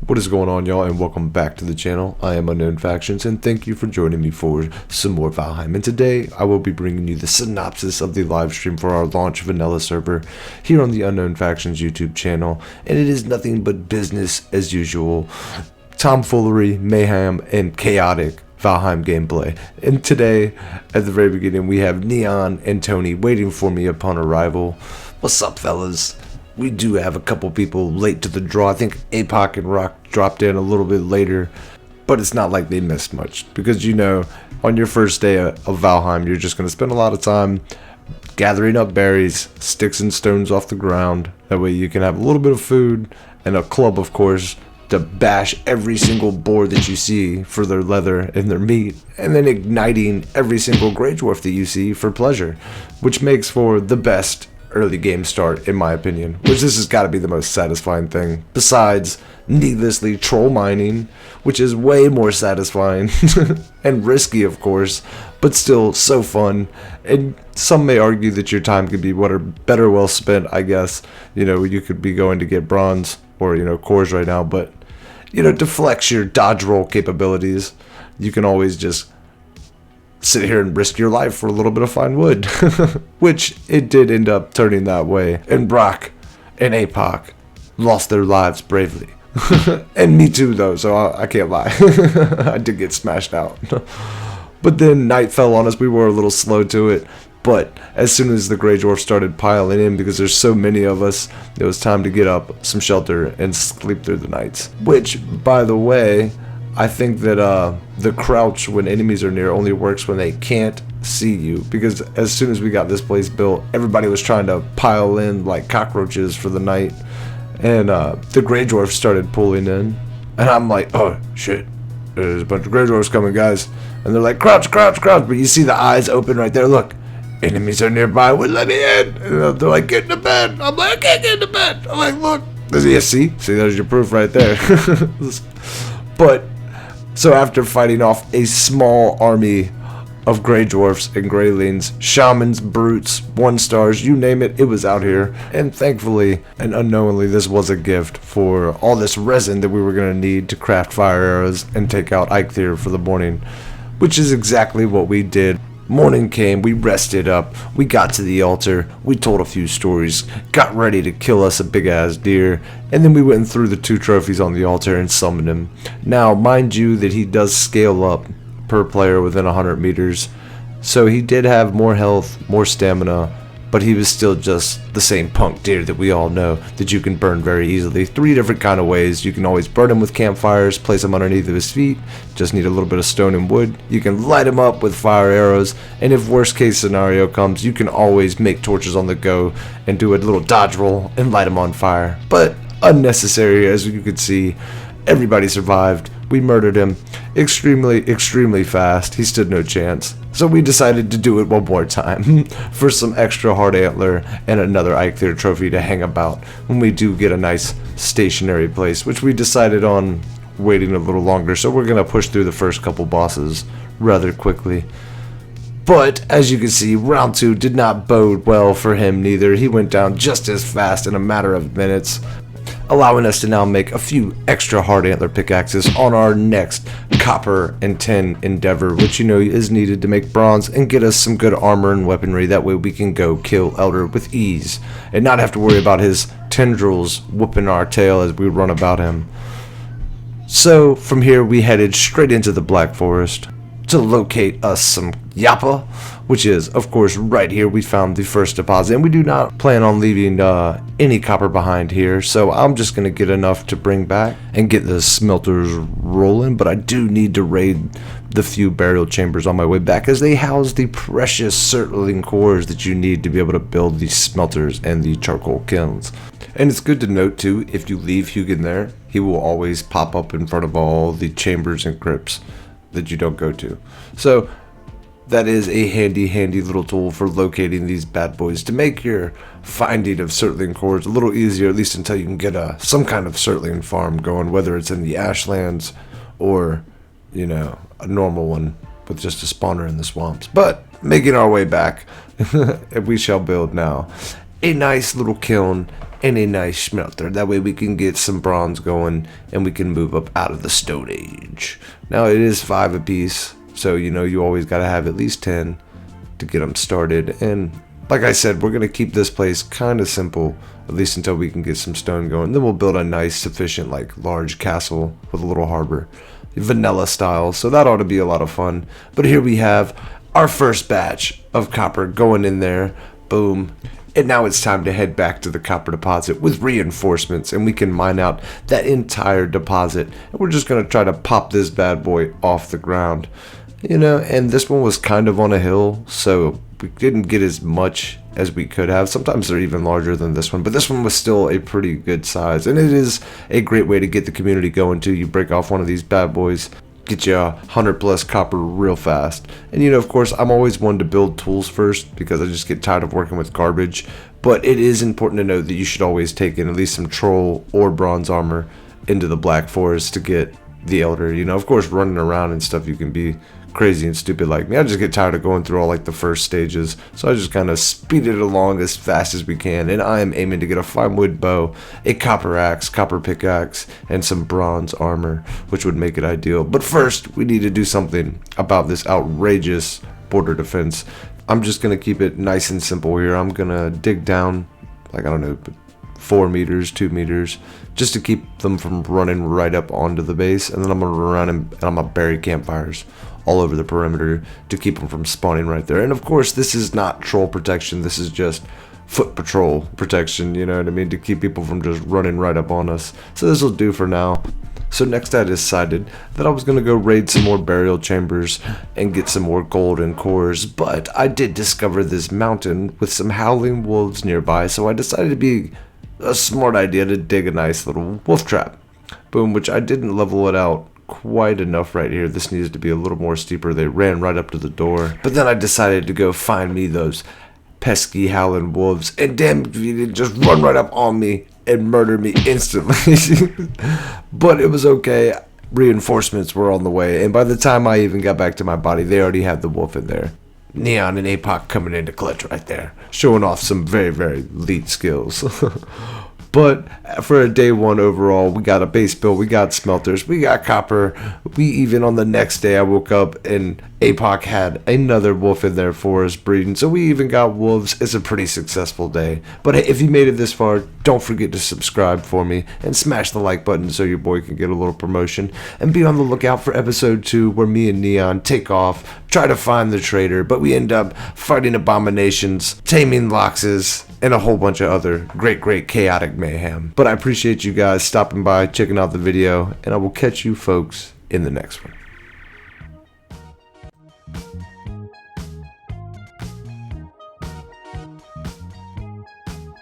What is going on, y'all, and welcome back to the channel. I am Unknown Factions, and thank you for joining me for some more Valheim. And today, I will be bringing you the synopsis of the live stream for our launch vanilla server here on the Unknown Factions YouTube channel. And it is nothing but business as usual. Tomfoolery, mayhem, and chaotic Valheim gameplay. And today, at the very beginning, we have Neon and Tony waiting for me upon arrival. What's up, fellas? We do have a couple people late to the draw. I think Ep.1 and Rock dropped in a little bit later, but it's not like they missed much, because you know, on your first day of Valheim, you're just going to spend a lot of time gathering up berries, sticks and stones off the ground. That way you can have a little bit of food and a club, of course, to bash every single boar that you see for their leather and their meat, and then igniting every single grey dwarf that you see for pleasure, which makes for the best early game start, in my opinion, which this has got to be the most satisfying thing, besides needlessly troll mining, which is way more satisfying and risky, of course, but still so fun. And some may argue that your time could be better well spent, I guess. You know, you could be going to get bronze or, you know, cores right now, but, you know, to flex your dodge roll capabilities, you can always just sit here and risk your life for a little bit of fine wood, which it did end up turning that way. And Brock and Ep.1 lost their lives bravely. And me too, though, so I can't lie. I did get smashed out. But then night fell on us. We were a little slow to it, but as soon as the Grey Dwarf started piling in, because there's so many of us, it was time to get up some shelter and sleep through the nights. Which, by the way, I think that the crouch when enemies are near only works when they can't see you, because as soon as we got this place built, everybody was trying to pile in like cockroaches for the night, and the Grey Dwarfs started pulling in, and I'm like, oh shit, there's a bunch of Grey Dwarfs coming, guys, and they're like, crouch, crouch, crouch, but you see the eyes open right there, look, enemies are nearby, let me in, and they're like, get into bed, I'm like, I can't get into bed, I'm like, look, yeah, see, there's your proof right there. But so after fighting off a small army of Grey Dwarfs and Greylings, Shamans, Brutes, 1-stars, you name it, it was out here. And thankfully and unknowingly, this was a gift for all this resin that we were going to need to craft fire arrows and take out Eikthyr for the morning, which is exactly what we did. Morning came, we rested up, we got to the altar, we told a few stories, got ready to kill us a big ass deer, and then we went and threw the 2 trophies on the altar and summoned him. Now, mind you that he does scale up per player within 100 meters, so he did have more health, more stamina, but he was still just the same punk deer that we all know that you can burn very easily. 3 different kind of ways. You can always burn him with campfires, place him underneath of his feet, just need a little bit of stone and wood. You can light him up with fire arrows, and if worst case scenario comes, you can always make torches on the go and do a little dodge roll and light him on fire. But unnecessary, as you could see. Everybody survived. We murdered him extremely fast. He stood no chance. So we decided to do it one more time for some extra hard antler and another Eikthyr trophy to hang about when we do get a nice stationary place, which we decided on waiting a little longer. So we're going to push through the first couple bosses rather quickly. But as you can see, round 2 did not bode well for him neither. He went down just as fast in a matter of minutes, allowing us to now make a few extra hard antler pickaxes on our next copper and tin endeavor, which you know is needed to make bronze and get us some good armor and weaponry. That way we can go kill Elder with ease and not have to worry about his tendrils whooping our tail as we run about him. So from here we headed straight into the Black Forest to locate us some Yappa, which is, of course, right here. We found the first deposit, and we do not plan on leaving any copper behind here, so I'm just going to get enough to bring back and get the smelters rolling, but I do need to raid the few burial chambers on my way back, as they house the precious circling cores that you need to be able to build these smelters and the charcoal kilns. And it's good to note, too, if you leave Hugin there, he will always pop up in front of all the chambers and crypts that you don't go to. So that is a handy little tool for locating these bad boys to make your finding of Surtling cores a little easier, at least until you can get some kind of Surtling farm going, whether it's in the Ashlands or, you know, a normal one with just a spawner in the swamps. But making our way back, we shall build now. a nice little kiln and a nice smelter. That way we can get some bronze going and we can move up out of the Stone Age. Now it is 5 apiece, so you know you always got to have at least 10 to get them started. And like I said, we're going to keep this place kind of simple, at least until we can get some stone going. Then we'll build a nice, sufficient, like, large castle with a little harbor. Vanilla style, so that ought to be a lot of fun. But here we have our first batch of copper going in there. Boom. And now it's time to head back to the copper deposit with reinforcements, and we can mine out that entire deposit. And we're just going to try to pop this bad boy off the ground. You know, and this one was kind of on a hill, so we didn't get as much as we could have. Sometimes they're even larger than this one, but this one was still a pretty good size, and it is a great way to get the community going too. You break off one of these bad boys, get you 100+ copper real fast. And you know, of course, I'm always one to build tools first because I just get tired of working with garbage, but it is important to note that you should always take in at least some troll or bronze armor into the Black Forest to get the Elder. You know, of course, running around and stuff, you can be crazy and stupid like me. I just get tired of going through all like the first stages, so I just kind of speed it along as fast as we can. And I am aiming to get a fine wood bow, a copper axe, copper pickaxe, and some bronze armor, which would make it ideal. But first, we need to do something about this outrageous border defense. I'm just gonna keep it nice and simple here. I'm gonna dig down, like, I don't know, 4 meters, 2 meters, just to keep them from running right up onto the base. And then I'm gonna run around and I'm gonna bury campfires all over the perimeter to keep them from spawning right there. And of course, this is not troll protection, this is just foot patrol protection, you know what I mean, to keep people from just running right up on us. So this will do for now. So next I decided that I was going to go raid some more burial chambers and get some more golden cores, but I did discover this mountain with some howling wolves nearby, so I decided to be a smart idea to dig a nice little wolf trap. Boom, which I didn't level it out quite enough right here. This needs to be a little more steeper. They ran right up to the door. But then I decided to go find me those pesky howling wolves, and damn if you didn't just run right up on me and murder me instantly. But it was okay. Reinforcements were on the way, and by the time I even got back to my body, they already had the wolf in there. Neon and Apoc coming into clutch right there, showing off some very, very elite skills. But for a day 1 overall, we got a base build, we got smelters, we got copper. We even, on the next day, I woke up and Apoc had another wolf in there for us breeding. So we even got wolves. It's a pretty successful day. But hey, if you made it this far, don't forget to subscribe for me and smash the like button so your boy can get a little promotion. And be on the lookout for episode 2, where me and Neon take off, try to find the traitor, but we end up fighting abominations, taming loxes, and a whole bunch of other great chaotic mayhem. But I appreciate you guys stopping by, checking out the video, and I will catch you folks in the next one.